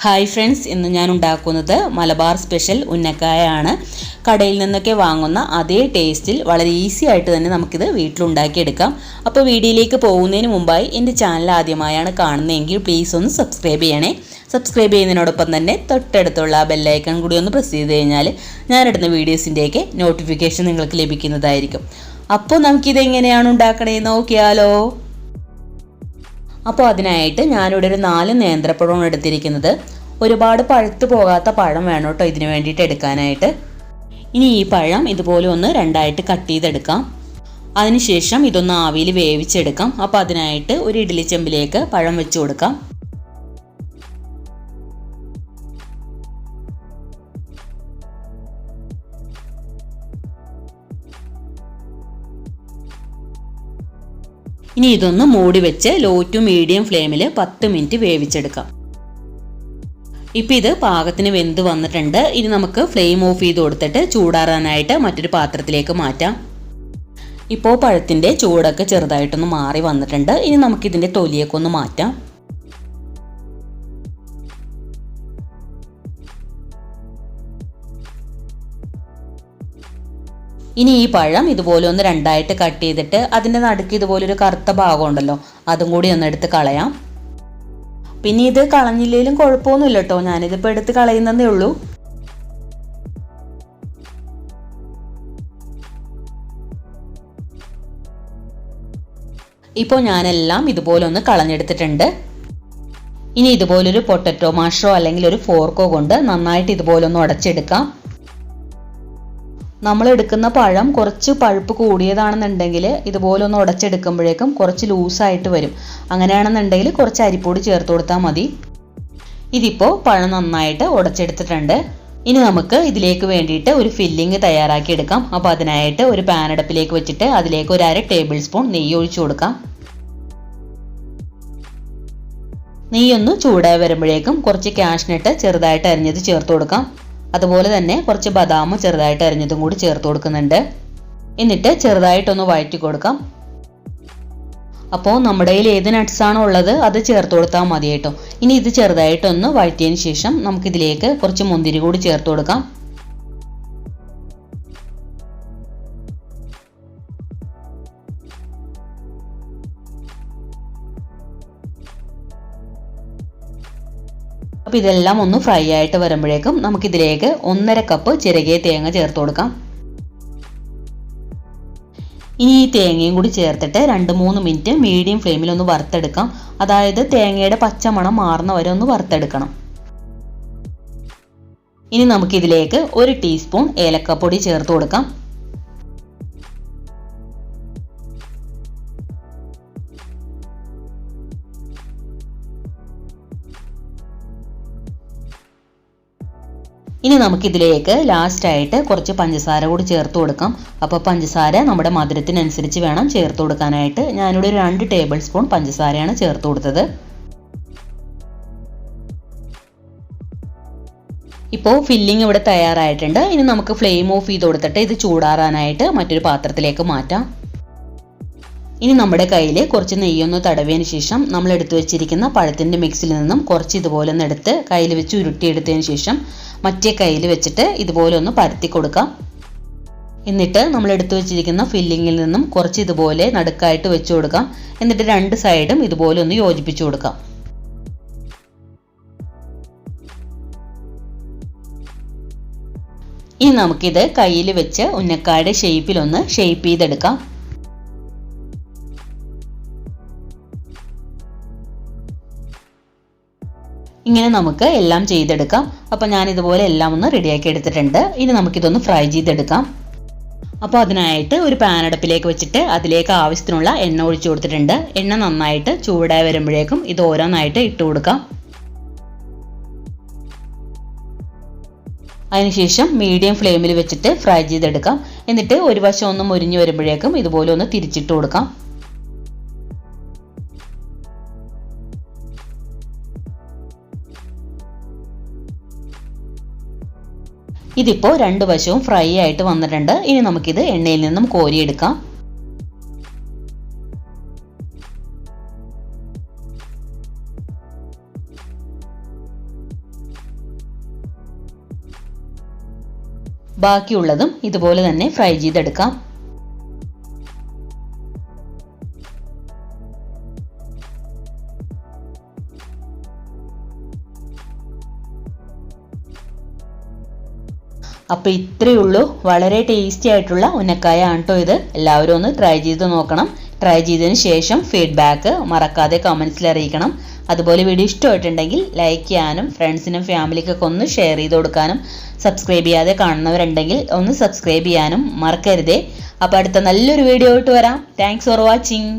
Hi friends, ഇന്ന് ഞാൻ ഉണ്ടാക്കുന്നത് മലബാർ സ്പെഷ്യൽ ഉന്നക്കായാണ്. കടയിൽ നിന്നൊക്കെ വാങ്ങുന്ന അതേ ടേസ്റ്റിൽ വളരെ ഈസി ആയിട്ട് തന്നെ നമുക്കിത് വീട്ടിലുണ്ടാക്കിയെടുക്കാം. അപ്പോൾ വീഡിയോയിലേക്ക് പോകുന്നതിന് മുമ്പായി എൻ്റെ ചാനൽ ആദ്യമായാണ് കാണുന്നതെങ്കിൽ പ്ലീസ് ഒന്ന് സബ്സ്ക്രൈബ് ചെയ്യണേ. സബ്സ്ക്രൈബ് ചെയ്യുന്നതിനോടൊപ്പം തന്നെ തൊട്ടടുത്തുള്ള ബെല്ലൈക്കൺ കൂടി ഒന്ന് പ്രസ് ചെയ്ത് കഴിഞ്ഞാൽ ഞാനിടുന്ന വീഡിയോസിൻ്റെയൊക്കെ നോട്ടിഫിക്കേഷൻ നിങ്ങൾക്ക് ലഭിക്കുന്നതായിരിക്കും. അപ്പോൾ നമുക്കിത് എങ്ങനെയാണ് ഉണ്ടാക്കണേന്ന് നോക്കിയാലോ. അപ്പോൾ അതിനായിട്ട് ഞാനിവിടെ ഒരു 4 നേന്ത്രപ്പഴമാണ് എടുത്തിരിക്കുന്നത്. ഒരുപാട് പഴുത്ത് പോകാത്ത പഴം വേണം കേട്ടോ ഇതിന് വേണ്ടിയിട്ട് എടുക്കാനായിട്ട്. ഇനി ഈ പഴം ഇതുപോലെ ഒന്ന് 2ആയിട്ട് കട്ട് ചെയ്തെടുക്കാം. അതിനുശേഷം ഇതൊന്ന് ആവിയിൽ വേവിച്ചെടുക്കാം. അപ്പോൾ അതിനായിട്ട് ഒരു ഇഡ്ഡലി ചെമ്പിലേക്ക് പഴം വെച്ച് കൊടുക്കാം. ഇനി ഇതൊന്ന് മൂടി വെച്ച് ലോ ടു മീഡിയം ഫ്ലെയിമിൽ 10 മിനിറ്റ് വേവിച്ചെടുക്കാം. ഇപ്പം ഇത് പാകത്തിന് വെന്ത് വന്നിട്ടുണ്ട്. ഇനി നമുക്ക് ഫ്ലെയിം ഓഫ് ചെയ്ത് കൊടുത്തിട്ട് ചൂടാറാനായിട്ട് മറ്റൊരു പാത്രത്തിലേക്ക് മാറ്റാം. ഇപ്പോൾ പഴത്തിൻ്റെ ചൂടൊക്കെ ചെറുതായിട്ടൊന്ന് മാറി വന്നിട്ടുണ്ട്. ഇനി നമുക്കിതിൻ്റെ തൊലിയൊക്കെ ഒന്ന് മാറ്റാം. ഇനി ഈ പഴം ഇതുപോലെ ഒന്ന് 2ആയിട്ട് കട്ട് ചെയ്തിട്ട് അതിൻ്റെ നടുക്ക് ഇതുപോലൊരു കറുത്ത ഭാഗം ഉണ്ടല്ലോ, അതും കൂടി ഒന്ന് എടുത്ത് കളയാം. പിന്നെ ഇത് കളഞ്ഞില്ലെങ്കിലും കുഴപ്പമൊന്നുമില്ല കേട്ടോ, ഞാനിതിപ്പോൾ എടുത്ത് കളയുന്നതേ ഉള്ളൂ. ഇപ്പോൾ ഞാനെല്ലാം ഇതുപോലെ ഒന്ന് കളഞ്ഞെടുത്തിട്ടുണ്ട്. ഇനി ഇതുപോലൊരു പൊട്ടറ്റോ മാഷോ അല്ലെങ്കിൽ ഒരു ഫോർക്കോ കൊണ്ട് നന്നായിട്ട് ഇതുപോലെ ഒന്ന് ഉടച്ചെടുക്കാം. നമ്മൾ എടുക്കുന്ന പഴം കുറച്ച് പഴുപ്പ് കൂടിയതാണെന്നുണ്ടെങ്കിൽ ഇതുപോലെ ഒന്ന് ഉടച്ചെടുക്കുമ്പോഴേക്കും കുറച്ച് ലൂസായിട്ട് വരും. അങ്ങനെയാണെന്നുണ്ടെങ്കിൽ കുറച്ച് അരിപ്പൊടി ചേർത്ത് കൊടുത്താൽ മതി. ഇതിപ്പോൾ പഴം നന്നായിട്ട് ഉടച്ചെടുത്തിട്ടുണ്ട്. ഇനി നമുക്ക് ഇതിലേക്ക് വേണ്ടിയിട്ട് ഒരു ഫില്ലിങ് തയ്യാറാക്കി എടുക്കാം. അപ്പോൾ അതിനായിട്ട് ഒരു പാൻ അടുപ്പിലേക്ക് വെച്ചിട്ട് അതിലേക്ക് ഒരു 1/2 ടേബിൾ സ്പൂൺ നെയ്യ് ഒഴിച്ചു കൊടുക്കാം. നെയ്യൊന്ന് ചൂടായി വരുമ്പോഴേക്കും കുറച്ച് കാഷ്നട്ട് ചെറുതായിട്ട് അരിഞ്ഞത് ചേർത്ത് കൊടുക്കാം. അതുപോലെ തന്നെ കുറച്ച് ബദാം ചെറുതായിട്ട് അരിഞ്ഞതും കൂടി ചേർത്ത് കൊടുക്കുന്നുണ്ട്. എന്നിട്ട് ചെറുതായിട്ടൊന്ന് വഴറ്റി കൊടുക്കാം. അപ്പോൾ നമ്മുടെ കയ്യിൽ ഏത് നട്ട്സാണോ ഉള്ളത് അത് ചേർത്ത് കൊടുത്താൽ മതി കേട്ടോ. ഇനി ഇത് ചെറുതായിട്ടൊന്ന് വഴറ്റിയതിന് ശേഷം നമുക്കിതിലേക്ക് കുറച്ച് മുന്തിരി കൂടി ചേർത്ത് കൊടുക്കാം. അപ്പോൾ ഇതെല്ലാം ഒന്ന് ഫ്രൈ ആയിട്ട് വരുമ്പോഴേക്കും നമുക്കിതിലേക്ക് 1/2 കപ്പ് ചിരകിയ തേങ്ങ ചേർത്ത് കൊടുക്കാം. ഇനി ഈ തേങ്ങയും കൂടി ചേർത്തിട്ട് 2-3 മിനിറ്റ് മീഡിയം ഫ്ലെയിമിൽ ഒന്ന് വറുത്തെടുക്കാം. അതായത് തേങ്ങയുടെ പച്ചമണം മാറുന്ന വരെ ഒന്ന് വറുത്തെടുക്കണം. ഇനി നമുക്കിതിലേക്ക് 1 ടീസ്പൂൺ ഏലക്കപ്പൊടി ചേർത്ത് കൊടുക്കാം. ഇനി നമുക്കിതിലേക്ക് ലാസ്റ്റായിട്ട് കുറച്ച് പഞ്ചസാര കൂടി ചേർത്ത് കൊടുക്കാം. അപ്പോൾ പഞ്ചസാര നമ്മുടെ മധുരത്തിനനുസരിച്ച് വേണം ചേർത്ത് കൊടുക്കാനായിട്ട്. ഞാനിവിടെ 2 ടേബിൾ സ്പൂൺ പഞ്ചസാരയാണ് ചേർത്ത് കൊടുത്തത്. ഇപ്പോൾ ഫില്ലിംഗ് ഇവിടെ തയ്യാറായിട്ടുണ്ട്. ഇനി നമുക്ക് ഫ്ലെയിം ഓഫ് ചെയ്ത് കൊടുത്തിട്ട് ഇത് ചൂടാറാനായിട്ട് മറ്റൊരു പാത്രത്തിലേക്ക് മാറ്റാം. ഇനി നമ്മുടെ കയ്യിൽ കുറച്ച് നെയ്യൊന്ന് തടവിയതിന് ശേഷം നമ്മൾ എടുത്തു വെച്ചിരിക്കുന്ന പഴത്തിൻ്റെ മിക്സിൽ നിന്നും കുറച്ച് ഇതുപോലെ ഒന്ന് എടുത്ത് കയ്യിൽ വെച്ച് ഉരുട്ടിയെടുത്തതിന് ശേഷം മറ്റേ കയ്യിൽ വെച്ചിട്ട് ഇതുപോലെ ഒന്ന് പരത്തി കൊടുക്കാം. എന്നിട്ട് നമ്മൾ എടുത്തു വെച്ചിരിക്കുന്ന ഫില്ലിങ്ങിൽ നിന്നും കുറച്ച് ഇതുപോലെ നടുക്കായിട്ട് വെച്ച് കൊടുക്കാം. എന്നിട്ട് 2 സൈഡും ഇതുപോലെ ഒന്ന് യോജിപ്പിച്ചു കൊടുക്കാം. ഇനി നമുക്കിത് കയ്യിൽ വെച്ച് ഉന്നക്കായുടെ ഷേപ്പിലൊന്ന് ഷേപ്പ് ചെയ്തെടുക്കാം. ഇങ്ങനെ നമുക്ക് എല്ലാം ചെയ്തെടുക്കാം. അപ്പോൾ ഞാനിതുപോലെ എല്ലാം ഒന്ന് റെഡിയാക്കി എടുത്തിട്ടുണ്ട്. ഇനി നമുക്കിതൊന്ന് ഫ്രൈ ചെയ്തെടുക്കാം. അപ്പോൾ അതിനായിട്ട് ഒരു പാൻ അടുപ്പിലേക്ക് വെച്ചിട്ട് അതിലേക്ക് ആവശ്യത്തിനുള്ള എണ്ണ ഒഴിച്ചു കൊടുത്തിട്ടുണ്ട്. എണ്ണ നന്നായിട്ട് ചൂടായി വരുമ്പോഴേക്കും ഇത് ഓരോന്നായിട്ട് ഇട്ട് കൊടുക്കാം. അതിനുശേഷം മീഡിയം ഫ്ലെയിമിൽ വെച്ചിട്ട് ഫ്രൈ ചെയ്തെടുക്കാം. എന്നിട്ട് ഒരു വശം ഒന്ന് മുരിഞ്ഞു വരുമ്പോഴേക്കും ഇതുപോലെ ഒന്ന് തിരിച്ചിട്ട് കൊടുക്കാം. ഇതിപ്പോൾ 2 വശവും ഫ്രൈ ആയിട്ട് വന്നിട്ടുണ്ട്. ഇനി നമുക്കിത് എണ്ണയിൽ നിന്നും കോരിയെടുക്കാം. ബാക്കിയുള്ളതും ഇതുപോലെ തന്നെ ഫ്രൈ ചെയ്തെടുക്കാം. അപ്പോൾ ഇത്രയേ ഉള്ളൂ. വളരെ ടേസ്റ്റി ആയിട്ടുള്ള ഉന്നക്കായ ആണ് കേട്ടോ ഇത്. എല്ലാവരും ഒന്ന് ട്രൈ ചെയ്ത് നോക്കണം. ട്രൈ ചെയ്തതിന് ശേഷം ഫീഡ്ബാക്ക് മറക്കാതെ കമൻസിൽ അറിയിക്കണം. അതുപോലെ വീഡിയോ ഇഷ്ടമായിട്ടുണ്ടെങ്കിൽ ലൈക്ക് ചെയ്യാനും ഫ്രണ്ട്സിനും ഫാമിലിക്കൊക്കെ ഒന്ന് ഷെയർ ചെയ്ത് കൊടുക്കാനും സബ്സ്ക്രൈബ് ചെയ്യാതെ കാണുന്നവരുണ്ടെങ്കിൽ ഒന്ന് സബ്സ്ക്രൈബ് ചെയ്യാനും മറക്കരുതേ. അപ്പോൾ അടുത്ത നല്ലൊരു വീഡിയോ ആയിട്ട് വരാം. Thanks for watching.